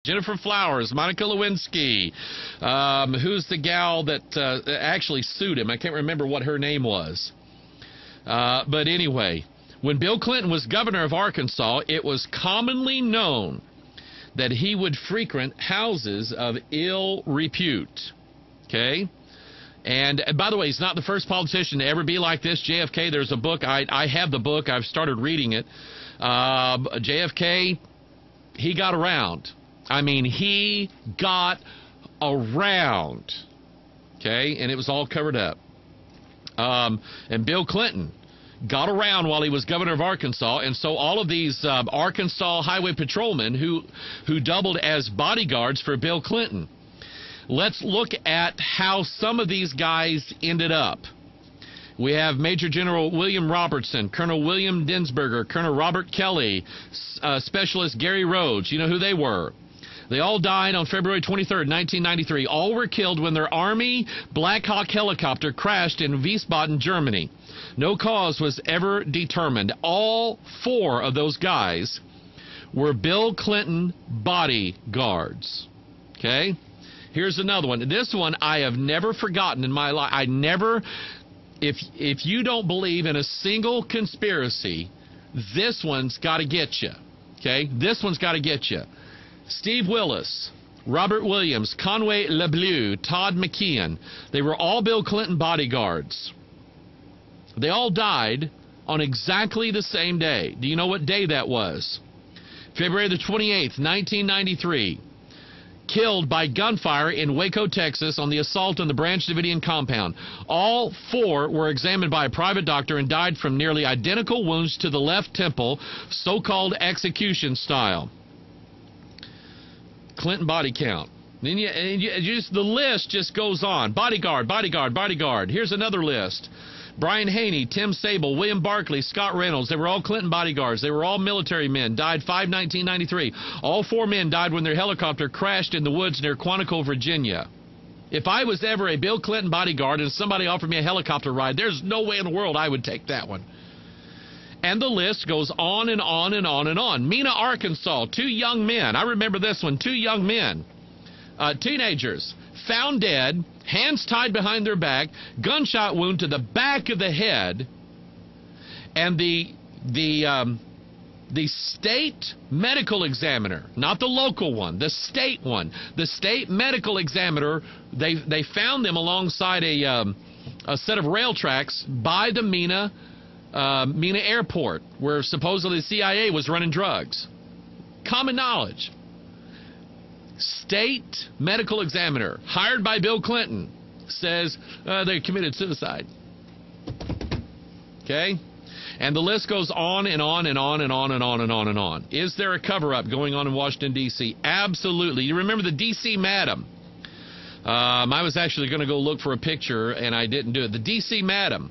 Jennifer Flowers, Monica Lewinsky. Who's the gal that actually sued him? I can't remember what her name was. But anyway, when Bill Clinton was governor of Arkansas, it was commonly known that he would frequent houses of ill repute. Okay? And by the way, he's not the first politician to ever be like this. JFK, there's a book. I have the book. I've started reading it. JFK, he got around. I mean, he got around. Okay? And it was all covered up. And Bill Clinton got around while he was governor of Arkansas, and so all of these Arkansas highway patrolmen who doubled as bodyguards for Bill Clinton. Let's look at how some of these guys ended up. We have Major General William Robertson, Colonel William Dinsberger, Colonel Robert Kelly, Specialist Gary Rhodes. You know who they were. They all died on February 23rd, 1993. All were killed when their Army Black Hawk helicopter crashed in Wiesbaden, Germany. No cause was ever determined. All four of those guys were Bill Clinton bodyguards. Okay? Here's another one. This one I have never forgotten in my life. If you don't believe in a single conspiracy, this one's got to get you. Okay? This one's got to get you. Steve Willis, Robert Williams, Conway LeBleu, Todd McKeon, they were all Bill Clinton bodyguards. They all died on exactly the same day. Do you know what day that was? February the 28th, 1993. Killed by gunfire in Waco, Texas on the assault on the Branch Davidian compound. All four were examined by a private doctor and died from nearly identical wounds to the left temple, so-called execution style. Clinton body count. Then the list just goes on. Bodyguard, bodyguard, bodyguard. Here's another list. Brian Haney, Tim Sable, William Barclay, Scott Reynolds. They were all Clinton bodyguards. They were all military men. Died 5/1993. All four men died when their helicopter crashed in the woods near Quantico, Virginia. If I was ever a Bill Clinton bodyguard and somebody offered me a helicopter ride, there's no way in the world I would take that one. And the list goes on and on and on and on. Mena, Arkansas, two young men. I remember this one. Two young men, teenagers, found dead, hands tied behind their back, gunshot wound to the back of the head, and the state medical examiner, not the local one, the state one, the state medical examiner, they found them alongside a set of rail tracks by the Mena Airport, where supposedly the CIA was running drugs. Common knowledge. State medical examiner, hired by Bill Clinton, says they committed suicide. Okay? And the list goes on and on and on and on and on and on and on. Is there a cover-up going on in Washington, D.C.? Absolutely. You remember the D.C. Madam? I was actually going to go look for a picture, and I didn't do it. The D.C. Madam.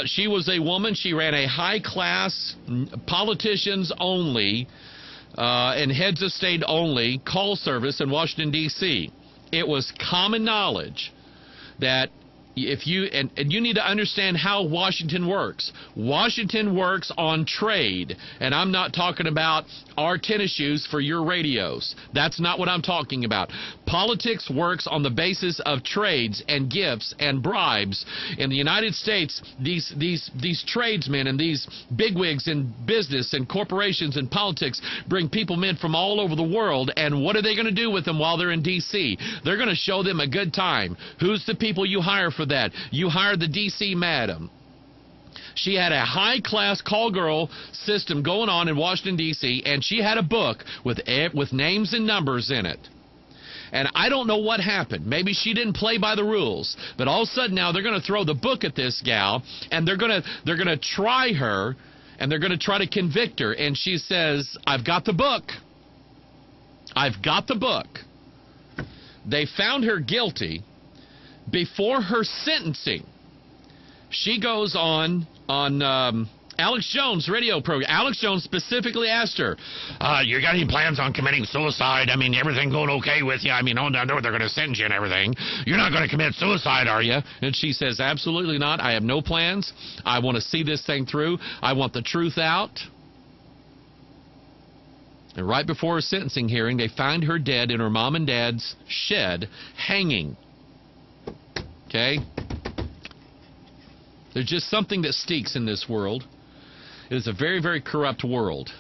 She was a woman. She ran a high-class, politicians only, and heads of state only call service in Washington, D.C. It was common knowledge that if you, and you need to understand how Washington works. Washington works on trade, and I'm not talking about our tennis shoes for your radios. That's not what I'm talking about. Politics works on the basis of trades and gifts and bribes. In the United States, these tradesmen and these bigwigs in business and corporations and politics bring people in from all over the world, and what are they going to do with them while they're in D.C.? They're going to show them a good time. Who's the people you hire for that? You hire the D.C. Madam. She had a high-class call girl system going on in Washington, D.C., and she had a book with names and numbers in it. And I don't know what happened. Maybe she didn't play by the rules. But all of a sudden now they're going to throw the book at this gal, and they're going to try her, and they're going to try to convict her. And she says, I've got the book. I've got the book. They found her guilty. Before her sentencing, she goes on Alex Jones' radio program. Alex Jones specifically asked her, you got any plans on committing suicide? I mean, everything going okay with you? I mean, I know they're going to sentence you and everything. You're not going to commit suicide, are you? And she says, absolutely not. I have no plans. I want to see this thing through. I want the truth out. And right before a sentencing hearing, they find her dead in her mom and dad's shed, hanging. Okay? There's just something that stinks in this world. It is a very, very corrupt world.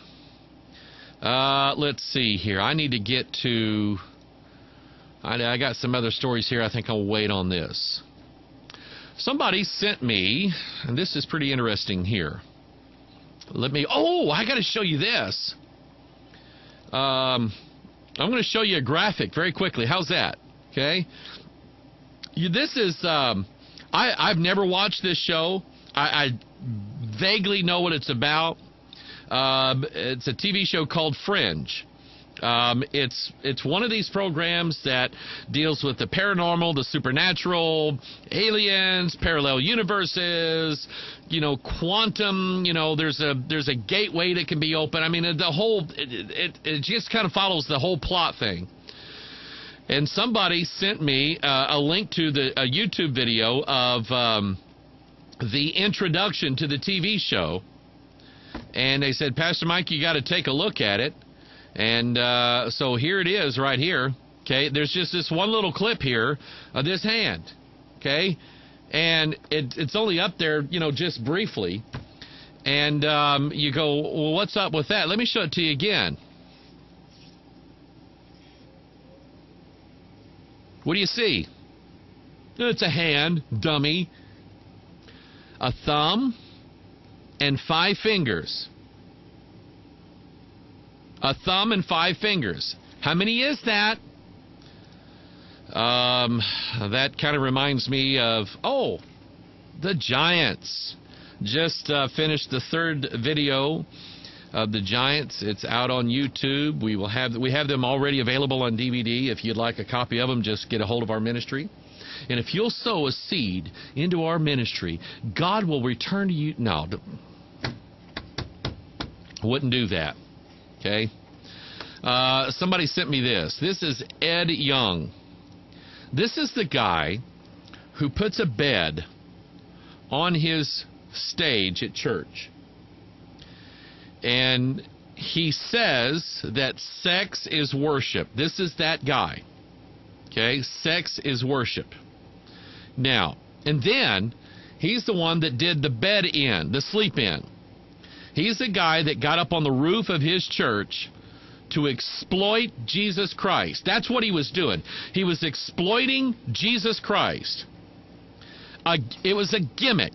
Let's see here. I need to get to... I got some other stories here. I think I'll wait on this. Somebody sent me, and this is pretty interesting here. Oh, I got to show you this. I'm going to show you a graphic very quickly. How's that? Okay. This is, I've never watched this show. I vaguely know what it's about. It's a TV show called Fringe. It's one of these programs that deals with the paranormal, the supernatural, aliens, parallel universes, quantum, there's a gateway that can be open. I mean, the whole, it just kind of follows the whole plot thing. And somebody sent me a link to a YouTube video of the introduction to the TV show. And they said, Pastor Mike, you got to take a look at it. And so here it is right here. Okay, there's just this one little clip here of this hand. Okay, and it's only up there, just briefly. And you go, well, what's up with that? Let me show it to you again. What do you see? It's a hand, dummy, a thumb, and 5 fingers. A thumb and 5 fingers. How many is that? That kind of reminds me of, the Giants. Just finished the 3rd video of the Giants. It's out on YouTube. We have them already available on DVD. If you'd like a copy of them, just get a hold of our ministry. And if you'll sow a seed into our ministry, God will return to you. No, wouldn't do that. Okay. Somebody sent me this. This is Ed Young. This is the guy who puts a bed on his stage at church. And he says that sex is worship. This is that guy. Okay? Sex is worship. Now, and then he's the one that did the bed in, the sleep in. He's the guy that got up on the roof of his church to exploit Jesus Christ. That's what he was doing. He was exploiting Jesus Christ. It was a gimmick.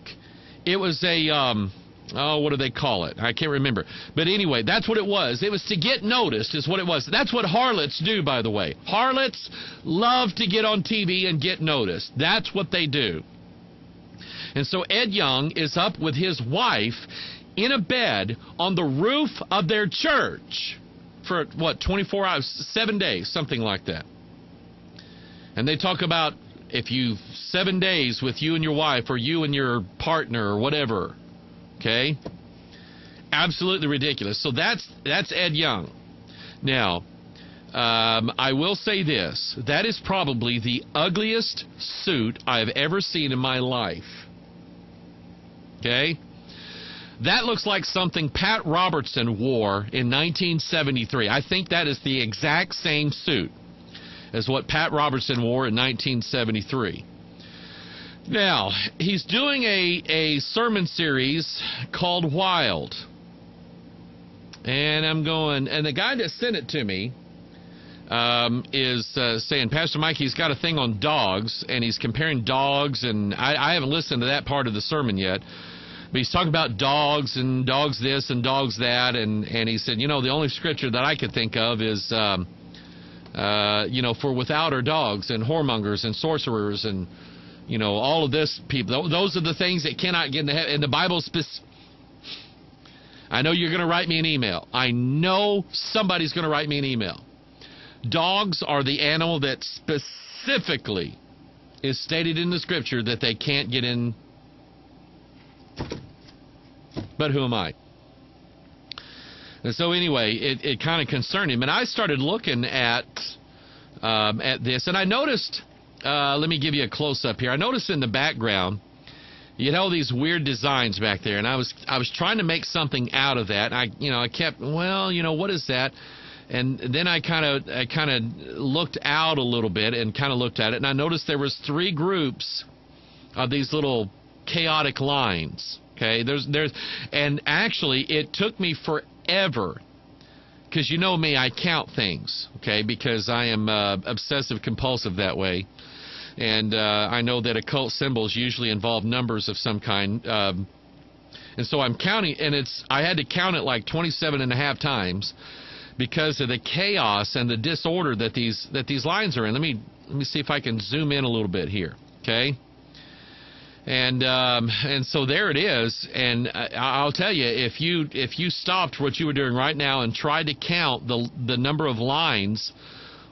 It was a, what do they call it? I can't remember. But anyway, that's what it was. It was to get noticed is what it was. That's what harlots do, by the way. Harlots love to get on TV and get noticed. That's what they do. And so Ed Young is up with his wife in a bed on the roof of their church for, 24 hours, 7 days, something like that. And they talk about if 7 days with you and your wife or you and your partner or whatever, okay? Absolutely ridiculous. So that's Ed Young. Now, I will say this. That is probably the ugliest suit I have ever seen in my life. Okay? That looks like something Pat Robertson wore in 1973. I think that is the exact same suit as what Pat Robertson wore in 1973. Now, he's doing a sermon series called Wild. And I'm going, and the guy that sent it to me is saying, Pastor Mike, he's got a thing on dogs, and he's comparing dogs, and I haven't listened to that part of the sermon yet. But he's talking about dogs and dogs this and dogs that, and he said, the only scripture that I could think of is, for without are dogs and whoremongers and sorcerers and, all of this people. Those are the things that cannot get into heaven. And the Bible I know you're going to write me an email. I know somebody's going to write me an email. Dogs are the animal that specifically is stated in the scripture that they can't get in. But who am I? And so anyway, it kind of concerned him. And I started looking at this, and I noticed, let me give you a close-up here. I noticed in the background, you had all these weird designs back there, and I was trying to make something out of that. And I kept, what is that? And then I kind of looked out a little bit and kind of looked at it, and I noticed there was 3 groups of these little chaotic lines. Okay, and actually it took me forever, because you know me, I count things. Okay, because I am obsessive compulsive that way, and I know that occult symbols usually involve numbers of some kind, and so I'm counting, and I had to count it like 27.5 times. Because of the chaos and the disorder that these lines are in. Let me see if I can zoom in a little bit here. Okay, and so there it is. And I'll tell you, if you stopped what you were doing right now and tried to count the number of lines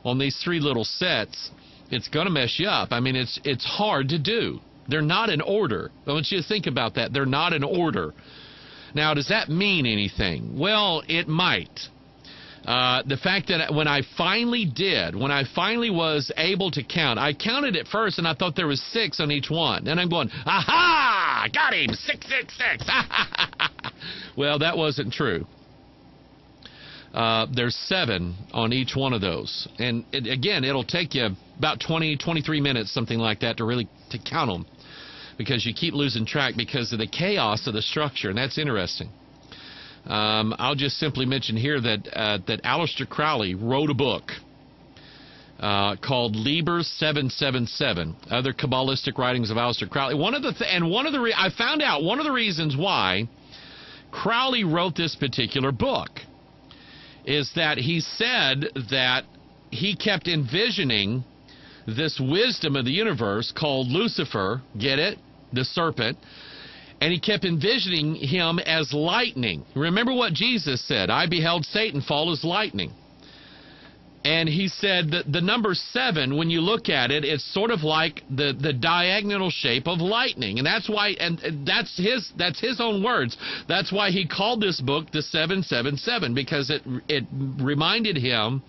on these 3 little sets, it's going to mess you up. I mean, it's hard to do. They're not in order. I want you to think about that. They're not in order. Now, does that mean anything? Well, it might. The fact that when I finally was able to count, I counted at first and I thought there was 6 on each one. And I'm going, aha, got him, 666. Well, that wasn't true. There's 7 on each one of those. And again, it'll take you about 23 minutes, something like that, to count them, because you keep losing track because of the chaos of the structure, and that's interesting. I'll just simply mention here that Aleister Crowley wrote a book called Liber 777, Other Kabbalistic Writings of Aleister Crowley. I found out one of the reasons why Crowley wrote this particular book is that he said that he kept envisioning this wisdom of the universe called Lucifer, get it, the serpent, and he kept envisioning him as lightning. Remember what Jesus said, I beheld Satan fall as lightning. And he said that the number 7, when you look at it, it's sort of like the diagonal shape of lightning. And that's why, and that's his own words. That's why he called this book the 777, because it reminded him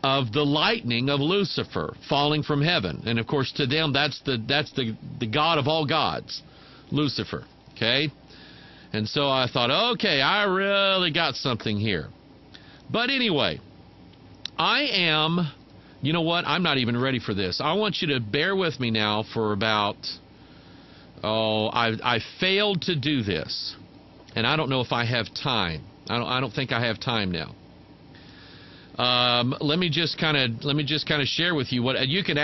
of the lightning of Lucifer falling from heaven. And of course, to them, that's the god of all gods, Lucifer. Okay? And so I thought, okay, I really got something here. But anyway, you know what? I'm not even ready for this. I want you to bear with me now for about, I failed to do this. And I don't know if I have time. I don't think I have time now. Let me just kind of share with you what you can